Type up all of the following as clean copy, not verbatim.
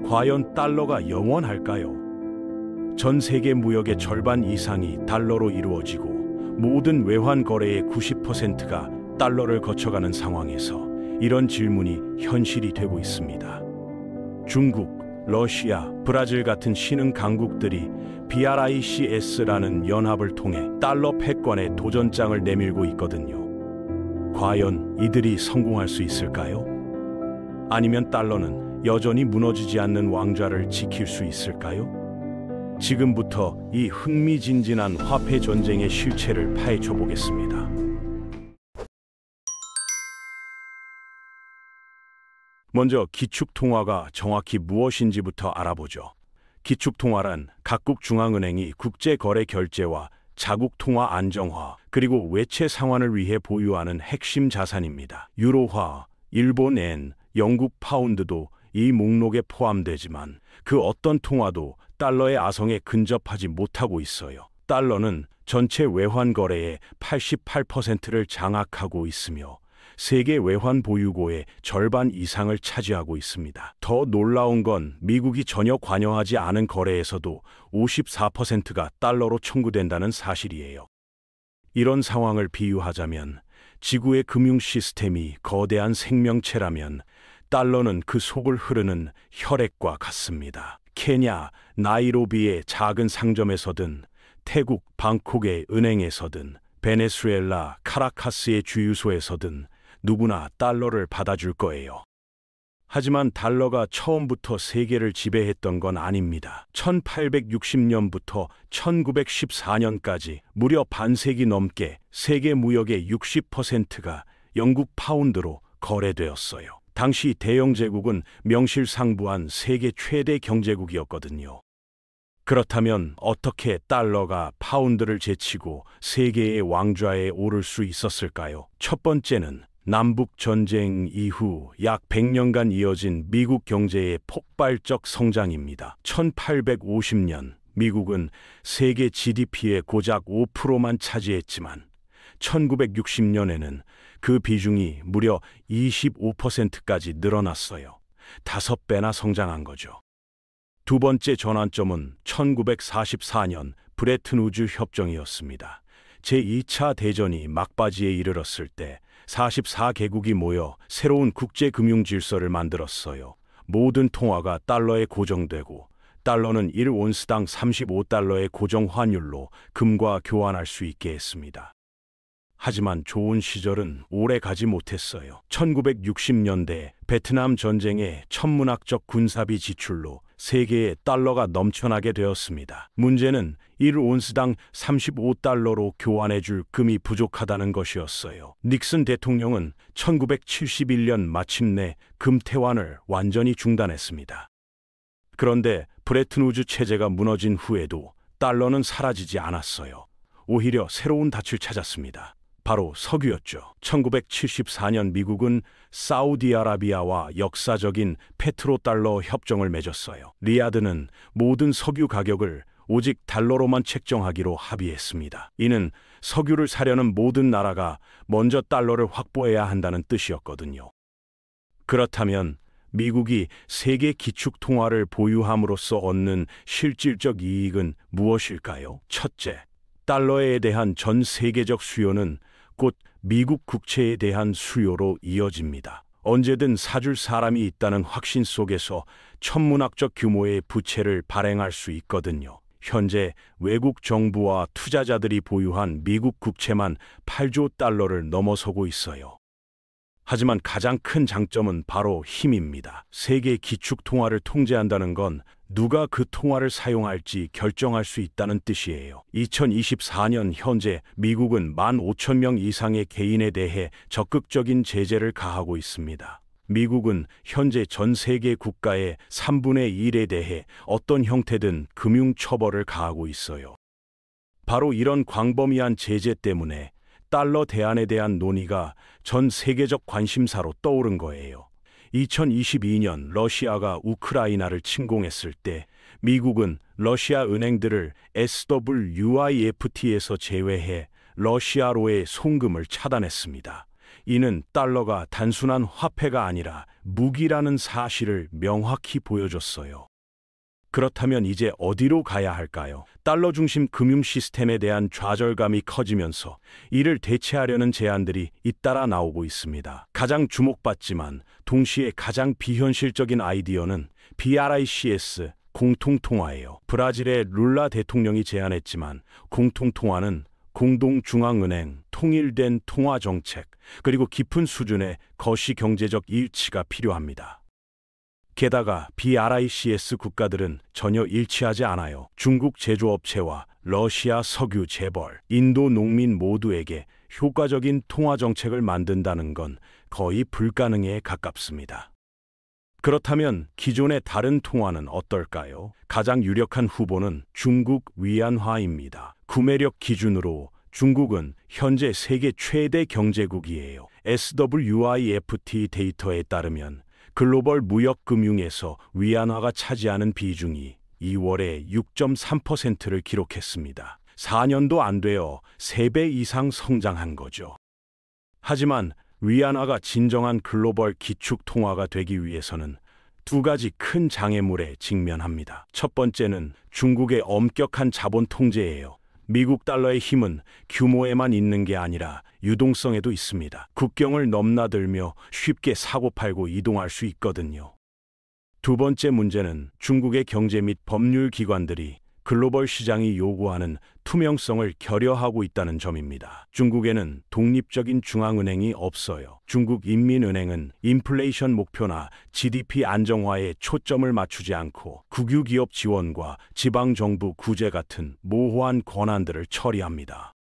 과연 달러가 영원할까요? 전 세계 무역의 절반 이상이 달러로 이루어지고 모든 외환 거래의 90%가 달러를 거쳐가는 상황에서 이런 질문이 현실이 되고 있습니다. 중국, 러시아, 브라질 같은 신흥 강국들이 BRICS라는 연합을 통해 달러 패권의 도전장을 내밀고 있거든요. 과연 이들이 성공할 수 있을까요? 아니면 달러는 여전히 무너지지 않는 왕좌를 지킬 수 있을까요? 지금부터 이 흥미진진한 화폐 전쟁의 실체를 파헤쳐 보겠습니다. 먼저 기축통화가 정확히 무엇인지부터 알아보죠. 기축통화란 각국 중앙은행이 국제거래 결제와 자국통화 안정화 그리고 외채 상환을 위해 보유하는 핵심 자산입니다. 유로화, 일본엔, 영국 파운드도 이 목록에 포함되지만 그 어떤 통화도 달러의 아성에 근접하지 못하고 있어요. 달러는 전체 외환 거래의 88%를 장악하고 있으며 세계 외환 보유고의 절반 이상을 차지하고 있습니다. 더 놀라운 건 미국이 전혀 관여하지 않은 거래에서도 54%가 달러로 청구된다는 사실이에요. 이런 상황을 비유하자면 지구의 금융 시스템이 거대한 생명체라면 달러는 그 속을 흐르는 혈액과 같습니다. 케냐, 나이로비의 작은 상점에서든 태국, 방콕의 은행에서든 베네수엘라, 카라카스의 주유소에서든 누구나 달러를 받아줄 거예요. 하지만 달러가 처음부터 세계를 지배했던 건 아닙니다. 1860년부터 1914년까지 무려 반세기 넘게 세계 무역의 60%가 영국 파운드로 거래되었어요. 당시 대영 제국은 명실상부한 세계 최대 경제국이었거든요. 그렇다면 어떻게 달러가 파운드를 제치고 세계의 왕좌에 오를 수 있었을까요? 첫 번째는 남북전쟁 이후 약 100년간 이어진 미국 경제의 폭발적 성장입니다. 1850년 미국은 세계 GDP의 고작 5%만 차지했지만 1960년에는 그 비중이 무려 25%까지 늘어났어요. 5배나 성장한 거죠. 두 번째 전환점은 1944년 브레튼-우즈 협정이었습니다. 제2차 대전이 막바지에 이르렀을 때 44개국이 모여 새로운 국제금융 질서를 만들었어요. 모든 통화가 달러에 고정되고 달러는 1온스당 35달러의 고정 환율로 금과 교환할 수 있게 했습니다. 하지만 좋은 시절은 오래 가지 못했어요. 1960년대 베트남 전쟁의 천문학적 군사비 지출로 세계에 달러가 넘쳐나게 되었습니다. 문제는 1온스당 35달러로 교환해줄 금이 부족하다는 것이었어요. 닉슨 대통령은 1971년 마침내 금 태환을 완전히 중단했습니다. 그런데 브레튼-우즈 체제가 무너진 후에도 달러는 사라지지 않았어요. 오히려 새로운 닻을 찾았습니다. 바로 석유였죠. 1974년 미국은 사우디아라비아와 역사적인 페트로달러 협정을 맺었어요. 리야드는 모든 석유 가격을 오직 달러로만 책정하기로 합의했습니다. 이는 석유를 사려는 모든 나라가 먼저 달러를 확보해야 한다는 뜻이었거든요. 그렇다면 미국이 세계 기축 통화를 보유함으로써 얻는 실질적 이익은 무엇일까요? 첫째, 달러에 대한 전 세계적 수요는 곧 미국 국채에 대한 수요로 이어집니다. 언제든 사줄 사람이 있다는 확신 속에서 천문학적 규모의 부채를 발행할 수 있거든요. 현재 외국 정부와 투자자들이 보유한 미국 국채만 8조 달러를 넘어서고 있어요. 하지만 가장 큰 장점은 바로 힘입니다. 세계 기축 통화를 통제한다는 건 누가 그 통화를 사용할지 결정할 수 있다는 뜻이에요. 2024년 현재 미국은 15,000명 이상의 개인에 대해 적극적인 제재를 가하고 있습니다. 미국은 현재 전 세계 국가의 3분의 1에 대해 어떤 형태든 금융 처벌을 가하고 있어요. 바로 이런 광범위한 제재 때문에 달러 대안에 대한 논의가 전 세계적 관심사로 떠오른 거예요. 2022년 러시아가 우크라이나를 침공했을 때 미국은 러시아 은행들을 SWIFT에서 제외해 러시아로의 송금을 차단했습니다. 이는 달러가 단순한 화폐가 아니라 무기라는 사실을 명확히 보여줬어요. 그렇다면 이제 어디로 가야 할까요? 달러 중심 금융 시스템에 대한 좌절감이 커지면서 이를 대체하려는 제안들이 잇따라 나오고 있습니다. 가장 주목받지만 동시에 가장 비현실적인 아이디어는 BRICS 공통통화예요. 브라질의 룰라 대통령이 제안했지만 공통통화는 공동중앙은행, 통일된 통화정책, 그리고 깊은 수준의 거시경제적 일치가 필요합니다. 게다가 BRICS 국가들은 전혀 일치하지 않아요. 중국 제조업체와 러시아 석유 재벌, 인도 농민 모두에게 효과적인 통화 정책을 만든다는 건 거의 불가능에 가깝습니다. 그렇다면 기존의 다른 통화는 어떨까요? 가장 유력한 후보는 중국 위안화입니다. 구매력 기준으로 중국은 현재 세계 최대 경제국이에요. SWIFT 데이터에 따르면 글로벌 무역 금융에서 위안화가 차지하는 비중이 2월에 6.3%를 기록했습니다. 4년도 안 되어 3배 이상 성장한 거죠. 하지만 위안화가 진정한 글로벌 기축 통화가 되기 위해서는 두 가지 큰 장애물에 직면합니다. 첫 번째는 중국의 엄격한 자본 통제예요. 미국 달러의 힘은 규모에만 있는 게 아니라 유동성에도 있습니다. 국경을 넘나들며 쉽게 사고팔고 이동할 수 있거든요. 두 번째 문제는 중국의 경제 및 법률 기관들이 글로벌 시장이 요구하는 투명성을 결여하고 있다는 점입니다. 중국에는 독립적인 중앙은행이 없어요. 중국 인민은행은 인플레이션 목표나 GDP 안정화에 초점을 맞추지 않고 국유기업 지원과 지방정부 구제 같은 모호한 권한들을 처리합니다.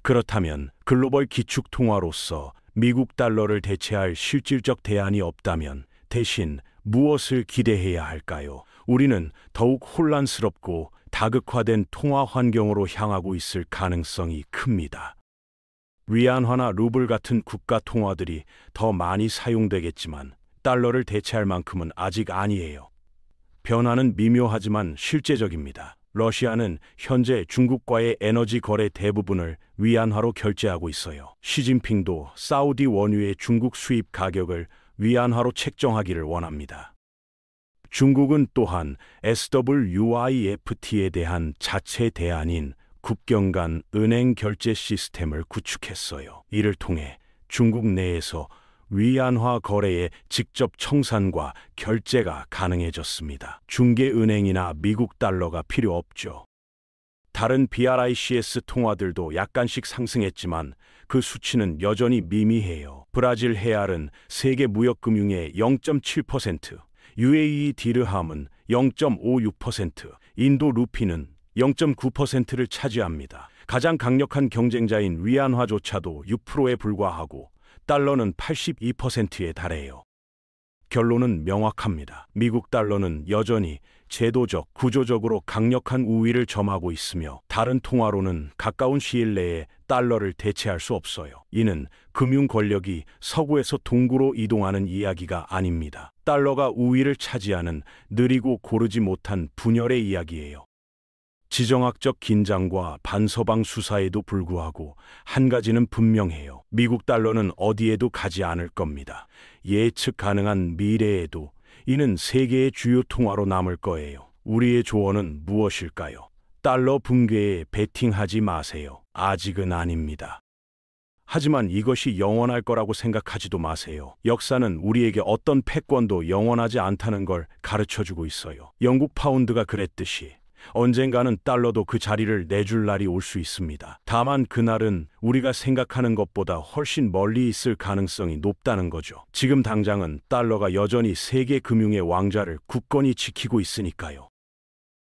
그렇다면 글로벌 기축통화로서 미국 달러를 대체할 실질적 대안이 없다면 대신 무엇을 기대해야 할까요? 우리는 더욱 혼란스럽고 다극화된 통화 환경으로 향하고 있을 가능성이 큽니다. 위안화나 루블 같은 국가 통화들이 더 많이 사용되겠지만 달러를 대체할 만큼은 아직 아니에요. 변화는 미묘하지만 실제적입니다. 러시아는 현재 중국과의 에너지 거래 대부분을 위안화로 결제하고 있어요. 시진핑도 사우디 원유의 중국 수입 가격을 위안화로 책정하기를 원합니다. 중국은 또한 SWIFT에 대한 자체 대안인 국경 간 은행 결제 시스템을 구축했어요. 이를 통해 중국 내에서 위안화 거래의 직접 청산과 결제가 가능해졌습니다. 중개은행이나 미국 달러가 필요 없죠. 다른 BRICS 통화들도 약간씩 상승했지만 그 수치는 여전히 미미해요. 브라질 헤알은 세계 무역 금융의 0.7%, UAE 디르함은 0.56%, 인도 루피는 0.9%를 차지합니다. 가장 강력한 경쟁자인 위안화조차도 6%에 불과하고 달러는 82%에 달해요. 결론은 명확합니다. 미국 달러는 여전히 제도적, 구조적으로 강력한 우위를 점하고 있으며 다른 통화로는 가까운 시일 내에 달러를 대체할 수 없어요. 이는 금융 권력이 서구에서 동구로 이동하는 이야기가 아닙니다. 달러가 우위를 차지하는 느리고 고르지 못한 분열의 이야기예요. 지정학적 긴장과 반서방 수사에도 불구하고 한 가지는 분명해요. 미국 달러는 어디에도 가지 않을 겁니다. 예측 가능한 미래에도 이는 세계의 주요 통화로 남을 거예요. 우리의 조언은 무엇일까요? 달러 붕괴에 베팅하지 마세요. 아직은 아닙니다. 하지만 이것이 영원할 거라고 생각하지도 마세요. 역사는 우리에게 어떤 패권도 영원하지 않다는 걸 가르쳐주고 있어요. 영국 파운드가 그랬듯이 언젠가는 달러도 그 자리를 내줄 날이 올 수 있습니다. 다만 그날은 우리가 생각하는 것보다 훨씬 멀리 있을 가능성이 높다는 거죠. 지금 당장은 달러가 여전히 세계 금융의 왕좌를 굳건히 지키고 있으니까요.